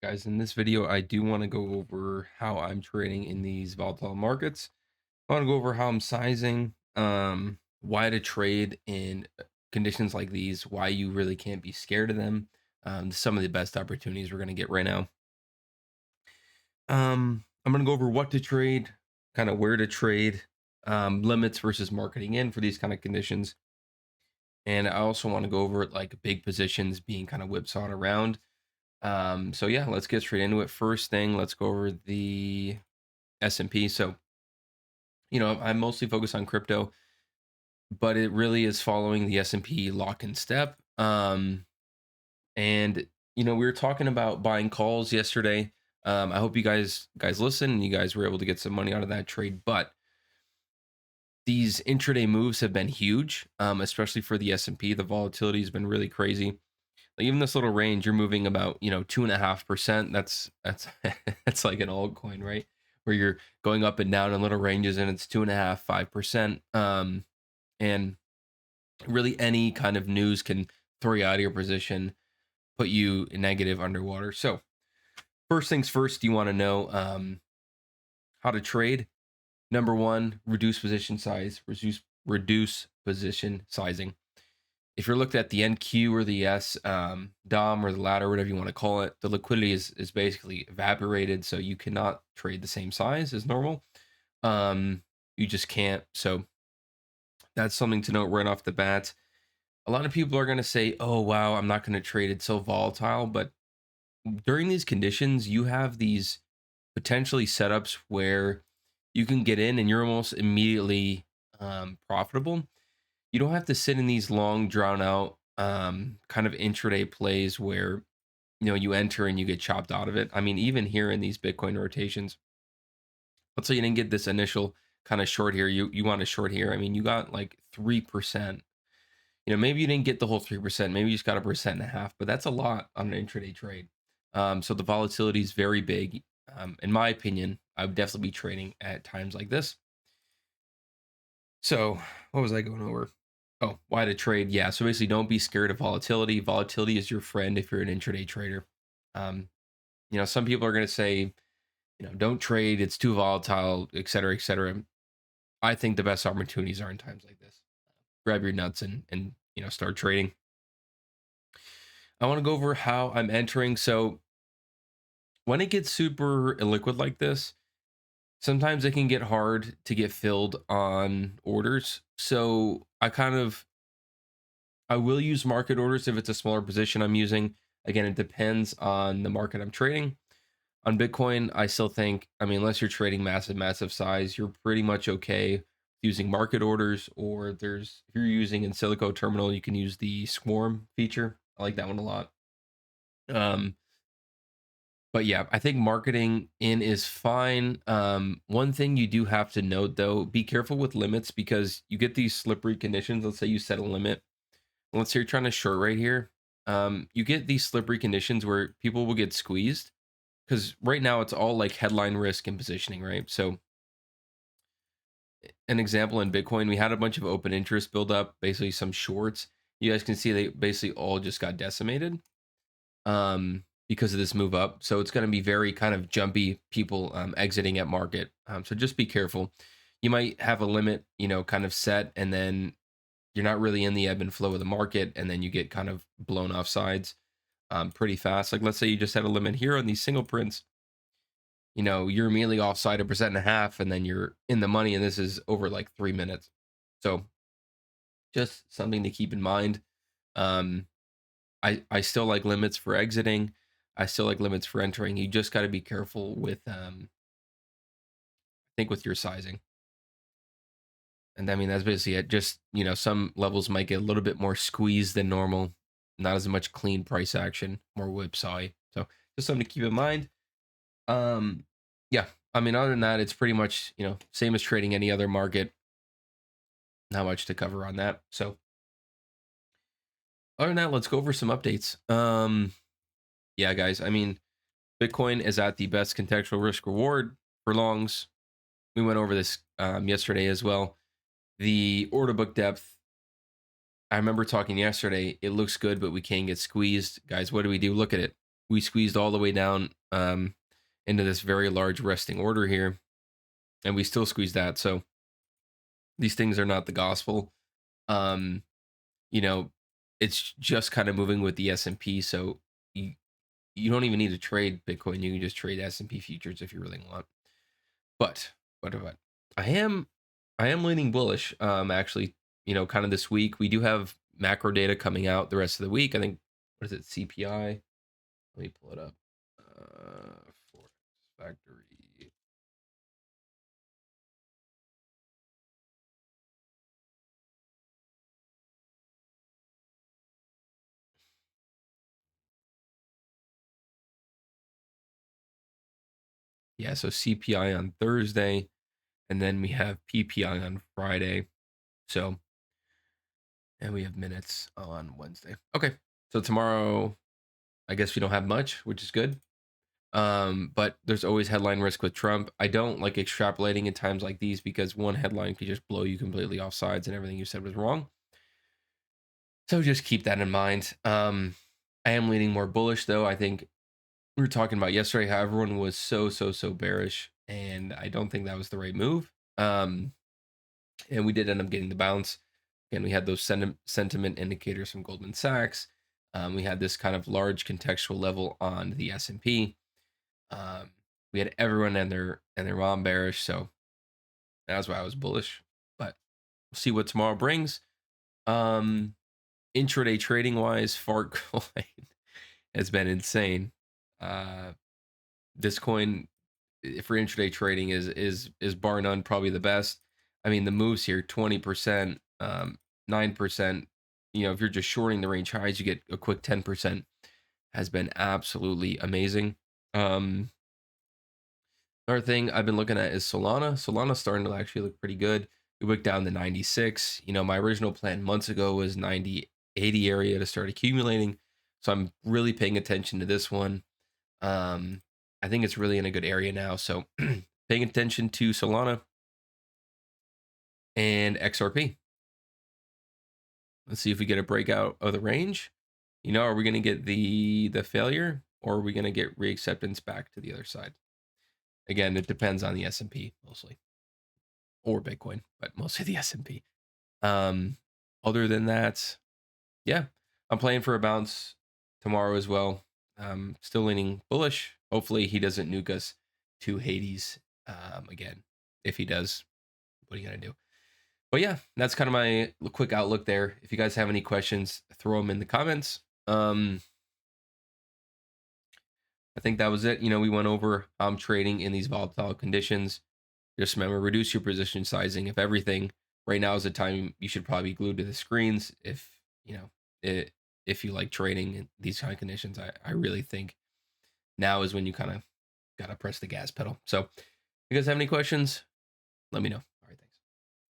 Guys, in this video, I do want to go over how I'm trading in these volatile markets. I want to go over how I'm sizing, why to trade in conditions like these, why you really can't be scared of them. Some of the best opportunities we're going to get right now. I'm going to go over what to trade, kind of where to trade, limits versus marketing in for these kind of conditions. And I also want to go over like big positions being kind of whipsawed around. So yeah, let's get straight into it. First thing, let's go over the S&P. So, I mostly focus on crypto, but it really is following the S&P lock and step. And we were talking about buying calls yesterday. I hope you guys listen and you guys were able to get some money out of that trade, but these intraday moves have been huge, especially for the S&P. The volatility has been really crazy. Like even this little range, you're moving about 2.5%. That's that's like an altcoin, right? Where you're going up and down in little ranges, and it's 2.5, 5%. And really any kind of news can throw you out of your position, put you in negative underwater. So first things first, you want to know how to trade. Number one, reduce position size, reduce position sizing. If you're looked at the NQ or the S DOM or the ladder, whatever you want to call it, the liquidity is basically evaporated, so you cannot trade the same size as normal. You just can't. So that's something to note right off the bat. A lot of people are going to say, "Oh wow, I'm not going to trade. It's so volatile." But during these conditions, you have these potentially setups where you can get in and you're almost immediately profitable. You don't have to sit in these long drawn out kind of intraday plays where you enter and you get chopped out of it. I mean, even here in these Bitcoin rotations, let's say you didn't get this initial kind of short here, you want a short here. I mean, you got like 3%. Maybe you didn't get the whole 3%, maybe you just got 1.5%, but that's a lot on an intraday trade. So the volatility is very big. In my opinion, I would definitely be trading at times like this. So what was I going over? Oh, why to trade? Yeah. So basically, don't be scared of volatility. Volatility is your friend if you're an intraday trader. Um, some people are going to say, don't trade. It's too volatile, et cetera, et cetera. I think the best opportunities are in times like this. Grab your nuts and start trading. I want to go over how I'm entering. So when it gets super illiquid like this, sometimes it can get hard to get filled on orders. So I will use market orders if it's a smaller position I'm using. Again, it depends on the market I'm trading. On Bitcoin, I still think, I mean, unless you're trading massive size, you're pretty much okay using market orders, or if you're using in Silico terminal, you can use the swarm feature. I like that one a lot. Um, but yeah, I think marketing in is fine. One thing you do have to note though, be careful with limits because you get these slippery conditions. Let's say you set a limit. Let's say you're trying to short right here. You get these slippery conditions where people will get squeezed because right now it's all like headline risk and positioning, right? So an example in Bitcoin, we had a bunch of open interest build up, basically some shorts. You guys can see they basically all just got decimated because of this move up. So it's going to be very kind of jumpy people exiting at market. So just be careful. You might have a limit, kind of set, and then you're not really in the ebb and flow of the market, and then you get kind of blown off sides pretty fast. Like let's say you just had a limit here on these single prints, you're immediately offside 1.5%, and then you're in the money, and this is over like 3 minutes. So just something to keep in mind. Um, I still like limits for exiting. I still like limits for entering. You just got to be careful with I think with your sizing. And I mean that's basically it. Just some levels might get a little bit more squeezed than normal, not as much clean price action, more whipsawy. So just something to keep in mind. Um, yeah, I mean, other than that, it's pretty much same as trading any other market. Not much to cover on that. So other than that, let's go over some updates. Yeah, guys. I mean, Bitcoin is at the best contextual risk reward for longs. We went over this yesterday as well. The order book depth. I remember talking yesterday. It looks good, but we can't get squeezed, guys. What do? Look at it. we squeezed all the way down into this very large resting order here, and we still squeezed that. So these things are not the gospel. Um, you know, it's just kind of moving with the S&P. So you you don't even need to trade Bitcoin. You can just trade S&P futures if you really want. But I am I am leaning bullish. Actually, kind of this week we do have macro data coming out the rest of the week. I think, what is it, CPI? Let me pull it up. Forex Factory. Yeah, so CPI on Thursday, and then we have PPI on Friday. So, and we have minutes on Wednesday. Okay, so tomorrow, I guess we don't have much, which is good. But there's always headline risk with Trump. I don't like extrapolating in times like these because one headline could just blow you completely off sides and everything you said was wrong. So just keep that in mind. I am leaning more bullish though. I think we were talking about yesterday how everyone was so bearish, and I don't think that was the right move. And we did end up getting the bounce. Again, we had those sentiment indicators from Goldman Sachs. We had this kind of large contextual level on the S&P. We had everyone and their mom bearish, so that's why I was bullish. But we'll see what tomorrow brings. Intraday trading wise, Fartcoin has been insane. This coin for intraday trading is bar none probably the best. I mean, the moves here 20%, 9%. If you're just shorting the range highs, you get a quick 10%. Has been absolutely amazing. Another thing I've been looking at is Solana. Solana's starting to actually look pretty good. We went down to 96. My original plan months ago was 90, 80 area to start accumulating. So I'm really paying attention to this one. I think it's really in a good area now. So paying attention to Solana and XRP. Let's see if we get a breakout of the range. Are we going to get the failure, or are we going to get reacceptance back to the other side? Again, it depends on the S&P mostly, or Bitcoin, but mostly the S&P. Other than that, yeah, I'm playing for a bounce tomorrow as well. Still leaning bullish. Hopefully he doesn't nuke us to Hades again. If he does, what are you going to do? But yeah, that's kind of my quick outlook there. If you guys have any questions, throw them in the comments. I think that was it. We went over trading in these volatile conditions. Just remember, reduce your position sizing. If everything, right now is the time you should probably be glued to the screens. If you like trading in these kind of conditions, I really think now is when you kind of got to press the gas pedal. So if you guys have any questions, let me know.